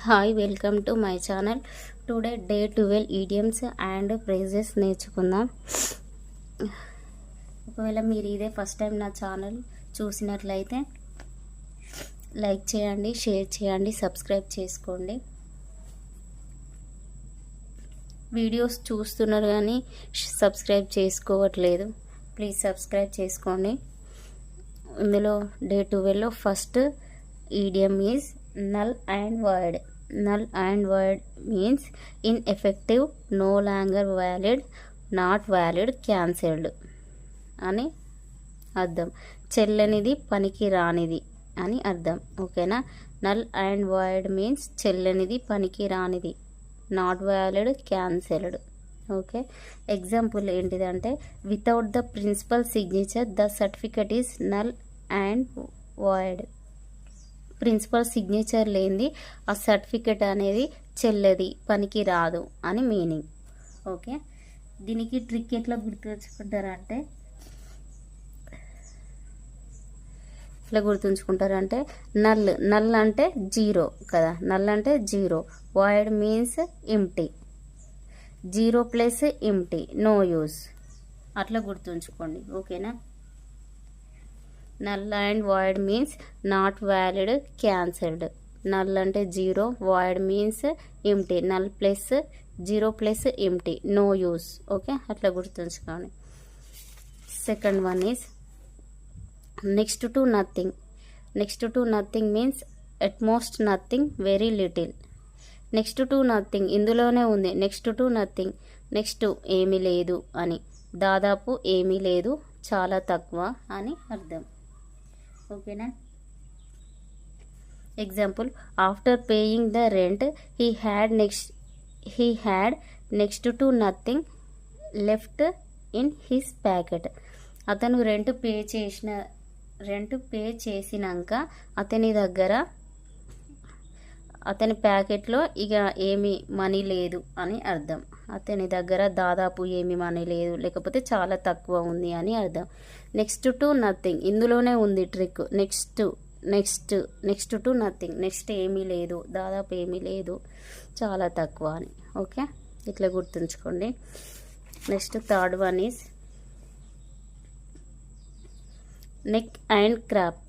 Hi, welcome to my channel. Today day 12 idioms and phrases నేర్చుకుందాం. ఒకవేళ మీరు ఇదే ఫస్ట్ టైం నా ఛానల్ చూసినట్లయితే లైక్ చేయండి, షేర్ చేయండి, సబ్స్క్రైబ్ చేసుకోండి. వీడియోస్ చూస్తున్నారు కానీ సబ్స్క్రైబ్ చేసుకోవట్లేదు. ప్లీజ్ సబ్స్క్రైబ్ చేసుకోండి. ఇందులో డే 12లో first idiom is null and void. Null and void means ineffective, no longer valid, not valid, cancelled అని అర్థం. చెల్లనిది, పనికి రానిది అని అర్థం. ఓకేనా? నల్ అండ్ వాయిడ్ మీన్స్ చెల్లనిది, పనికి రానిది, not valid, cancelled. Okay, example ఏంటిదంటే without the principal signature the certificate is null and void. Principal signature లేనిది ఆ సర్టిఫికెట్ అనేది చెల్లది, పనికి రాదు అని మీనింగ్. ఓకే, దీనికి ట్రిక్ ఎట్లా గుర్తుంచుకుంటారంటే నల్ అంటే జీరో కదా, నల్ అంటే zero, void means empty, zero plus empty, no use, అట్లా గుర్తుంచుకోండి. ఓకేనా? Null and void means not valid, cancelled. Null అంటే zero, void means empty, null plus zero plus empty, no use. Okay, అట్లా గుర్తుంచుకోండి. Second one is next to nothing. Next to nothing means at most nothing, very little. Next to nothing ఇందులోనే ఉంది. Next to nothing, next ఏమీ లేదు అని, దాదాపు ఏమీ లేదు, చాలా తక్కువ అని అర్థం. ఓకేనా? Example, after paying the rent he had next to nothing left in his packet. అతను రెంట్ పే చేసినాక అతని ప్యాకెట్లో ఇక ఏమీ మనీ లేదు అని అర్థం. అతని దగ్గర దాదాపు ఏమీ మనీ లేదు, లేకపోతే చాలా తక్కువ ఉంది అని అర్థం. నెక్స్ట్ టు నథింగ్ ఇందులోనే ఉంది trick. Next to nothing, next ఏమీ లేదు, దాదాపు ఏమీ లేదు, చాలా తక్కువ అని. ఓకే, ఇట్లా గుర్తుంచుకోండి. Next third one is neck and crop.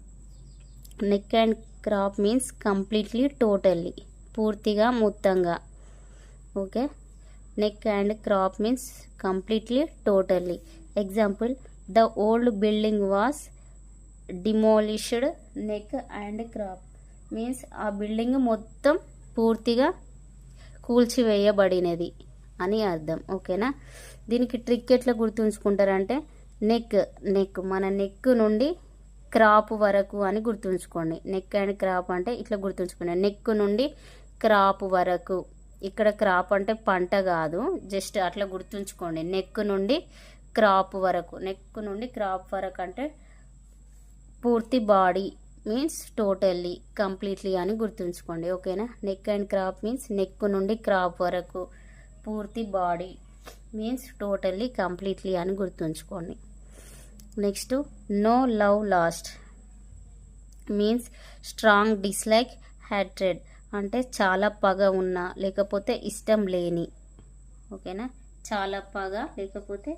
Neck and crop means completely, totally, పూర్తిగా, మొత్తంగా. Okay, neck and crop means completely, totally. Example, the old building was demolished, neck and crop means ఆ building మొత్తం పూర్తిగా కూల్చివేయబడినది అని అర్థం. ఓకేనా? దీనికి ట్రిక్ ఎట్లా గుర్తుంచుకుంటారంటే నెక్ మన నెక్ నుండి క్రాప్ వరకు అని గుర్తుంచుకోండి. నెక్ అండ్ క్రాప్ అంటే ఇట్లా గుర్తుంచుకోండి. నెక్ నుండి క్రాప్ వరకు. ఇక్కడ క్రాప్ అంటే పంట కాదు, జస్ట్ అట్లా గుర్తుంచుకోండి. నెక్ నుండి క్రాప్ వరకు. నెక్ నుండి క్రాప్ వరకు అంటే పూర్తి బాడీ మీన్స్ టోటల్లీ, కంప్లీట్లీ అని గుర్తుంచుకోండి. ఓకేనా? Neck and crop means neck నుండి క్రాప్ వరకు, పూర్తి బాడీ మీన్స్ టోటల్లీ, కంప్లీట్లీ అని గుర్తుంచుకోండి. Next, no love lost means strong dislike, hatred అంటే చాలా పగ ఉన్నా, లేకపోతే ఇష్టం లేని. ఓకేనా? చాలా పగ లేకపోతే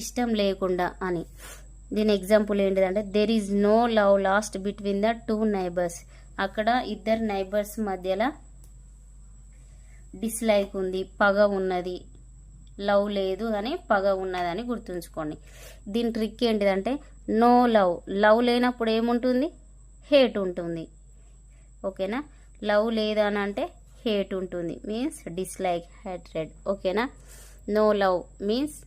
ఇష్టం లేకుండా అని. దీని ఎగ్జాంపుల్ ఏంటిదంటే there is no love lost between the two neighbours. అక్కడ ఇద్దరు నైబర్స్ మధ్యలో డిస్లైక్ ఉంది, పగ ఉన్నది, లవ్ లేదు అని పగ ఉన్నదని గుర్తుంచుకోండి. దీని ట్రిక్ ఏంటిదంటే నో లవ్ లేనప్పుడు ఏముంటుంది? హేట్ ఉంటుంది. ఓకేనా? లవ్ లేదని అంటే హేట్ ఉంటుంది, మీన్స్ డిస్లైక్, హ్యాట్రెడ్. ఓకేనా? No love means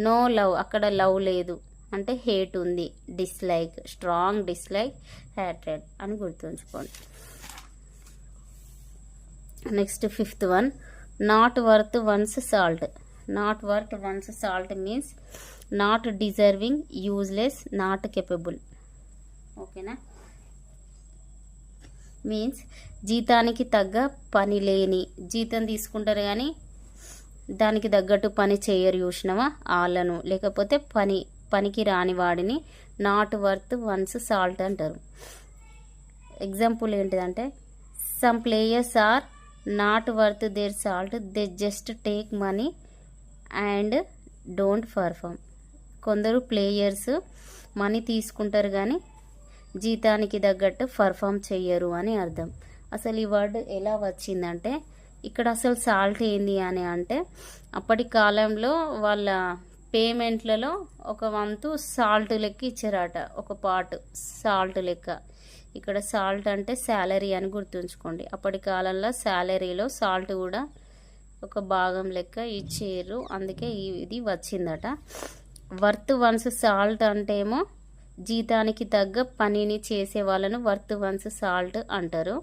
no love, అక్కడ లవ్ లేదు అంటే హేట్ ఉంది, డిస్లైక్, స్ట్రాంగ్ డిస్లైక్, హ్యాట్రెడ్ అని గుర్తుంచుకోండి. Next fifth one, not worth one's salt. Not worth one's salt means not deserving, useless, not capable. ఓకేనా? Means జీతానికి తగ్గ పని లేని, జీతం తీసుకుంటారు కానీ దానికి తగ్గట్టు పని చేయరు చూసినవా వాళ్ళను, లేకపోతే పనికి రాని వాడిని నాట్ వర్త్ వన్స్ సాల్ట్ అంటారు. ఎగ్జాంపుల్ ఏంటిదంటే some players are not worth their salt, they just take money and don't perform. కొందరు ప్లేయర్స్ మనీ తీసుకుంటారు కానీ జీతానికి తగ్గట్టు పర్ఫామ్ చెయ్యరు అని అర్థం. అసలు ఈ వర్డ్ ఎలా వచ్చిందంటే, ఇక్కడ అసలు సాల్ట్ ఏంది అని అంటే, అప్పటి కాలంలో వాళ్ళ పేమెంట్లలో ఒక వంతు సాల్ట్ లెక్క ఇచ్చారట, ఒక పార్ట్ సాల్ట్ లెక్క. ఇక్కడ సాల్ట్ అంటే శాలరీ అని గుర్తుంచుకోండి. అప్పటి కాలంలో శాలరీలో సాల్ట్ కూడా ఒక భాగం లెక్క ఇచ్చారు, అందుకే ఇది వచ్చిందట. వర్త్ వన్స్ సాల్ట్ అంటే ఏమో జీతానికి తగ్గ పనిని చేసే వాళ్ళను వర్త్ వన్స్ సాల్ట్ అంటారు.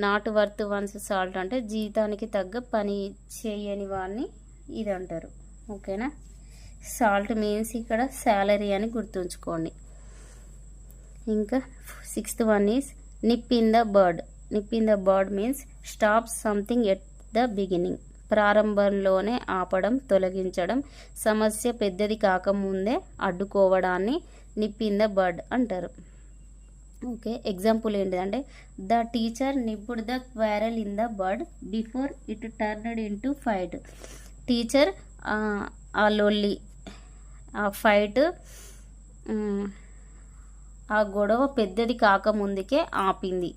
నాట్ వర్త్ వన్స్ సాల్ట్ అంటే జీతానికి తగ్గ పని చేయని వాడిని ఇది అంటారు. ఓకేనా. సాల్ట్ మీన్స్ ఇక్కడ శాలరీ అని గుర్తుంచుకోండి. ఇంకా 6th one is nip in the bird. Nip in the bird means stop something at the beginning. ప్రారంభంలోనే ఆపడం, తొలగించడం, సమస్య పెద్దది కాకముందే అడ్డుకోవడాన్ని నిప్ ఇన్ ద బర్డ్ అంటారు. ఓకే. ఎగ్జాంపుల్ ఏంటిదంటే, the teacher nipped the quarrel in the bird before it turned in to fight. Teacher ఆ లొల్లి, ఆ ఫైట్, ఆ గొడవ పెద్దది కాకముందుకే ఆపింది.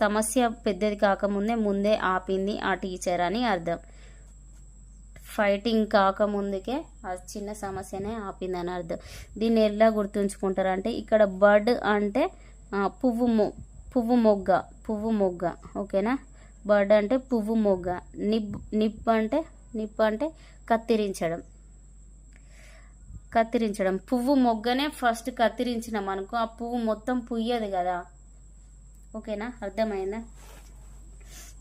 సమస్య పెద్దది కాకముందే ఆపింది ఆ టీచర్ అని అర్థం. ఫైటింగ్ కాకముందుకే ఆ చిన్న సమస్యనే ఆపిందని అర్థం. దీన్ని ఎలా గుర్తుంచుకుంటారంటే, ఇక్కడ బర్డ్ అంటే పువ్వు మొగ్గ. ఓకేనా. బర్డ్ అంటే పువ్వు మొగ్గ. నిప్ అంటే కత్తిరించడం. పువ్వు మొగ్గనే ఫస్ట్ కత్తిరించినాం అనుకో, ఆ పువ్వు మొత్తం పుయ్యదు కదా. ఓకేనా, అర్థమైందా.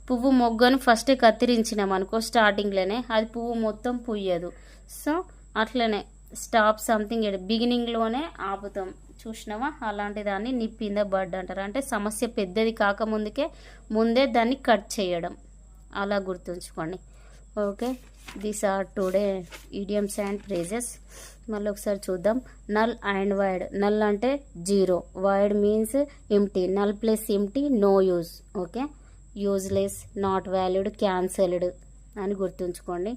పువ్వు మొగ్గను ఫస్ట్ కత్తిరించినాం అనుకో స్టార్టింగ్లోనే, అది పువ్వు మొత్తం పుయ్యదు. సో అట్లనే స్టాప్ సంథింగ్ బిగినింగ్లోనే ఆపుతాం, చూసినావా. అలాంటి దాన్ని నిప్ ఇన్ ద బర్డ్ అంటారు. అంటే సమస్య పెద్దది ముందే దాన్ని కట్ చేయడం, అలా గుర్తుంచుకోండి. Okay. These are today idioms and phrases. మళ్ళీ ఒకసారి చూద్దాం. Null and void. నల్ అంటే zero, void means empty. Null plus empty no use. Okay. Useless, not valued, cancelled అని గుర్తుంచుకోండి.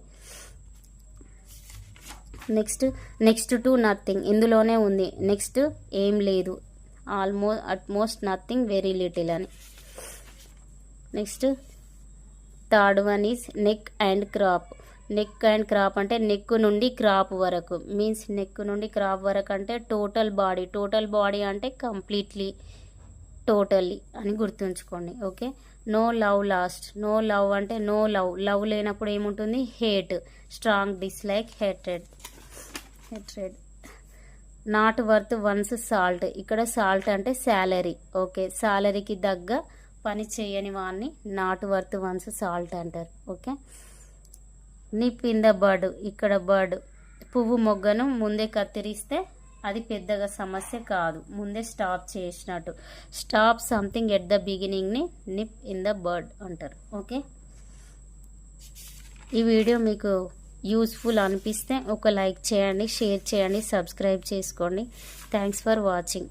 నెక్స్ట్ టు నథింగ్, ఇందులోనే ఉంది. నెక్స్ట్ ఏం లేదు, అట్మోస్ట్ నథింగ్, వెరీ లిటిల్ అని. Next third one is neck and crop. Neck and crop అంటే neck నుండి crop వరకు మీన్స్, నెక్ నుండి క్రాప్ వరకు అంటే టోటల్ బాడీ అంటే కంప్లీట్లీ, టోటల్లీ అని గుర్తుంచుకోండి. Okay. No love lost. No love అంటే నో లవ్ లేనప్పుడు ఏముంటుంది, hate, strong dislike, hatred. Not worth one's salt. ఇక్కడ సాల్ట్ అంటే శాలరీ. ఓకే. శాలరీకి తగ్గ పని చేయని వాడిని నాట్ వర్త్ వన్స్ సాల్ట్ అంటారు. Okay. Nip in the bird. ఇక్కడ బర్డ్ పువ్వు మొగ్గను ముందే కత్తిరిస్తే అది పెద్దగా సమస్య కాదు, ముందే స్టాప్ చేసినట్టు. స్టాప్ సంథింగ్ ఎట్ ద బిగినింగ్ని నిప్ ఇన్ ద బర్డ్ అంటారు. ఓకే. ఈ వీడియో మీకు యూస్ఫుల్ అనిపిస్తే ఒక లైక్ చేయండి, షేర్ చేయండి, సబ్స్క్రైబ్ చేసుకోండి. Thanks for watching.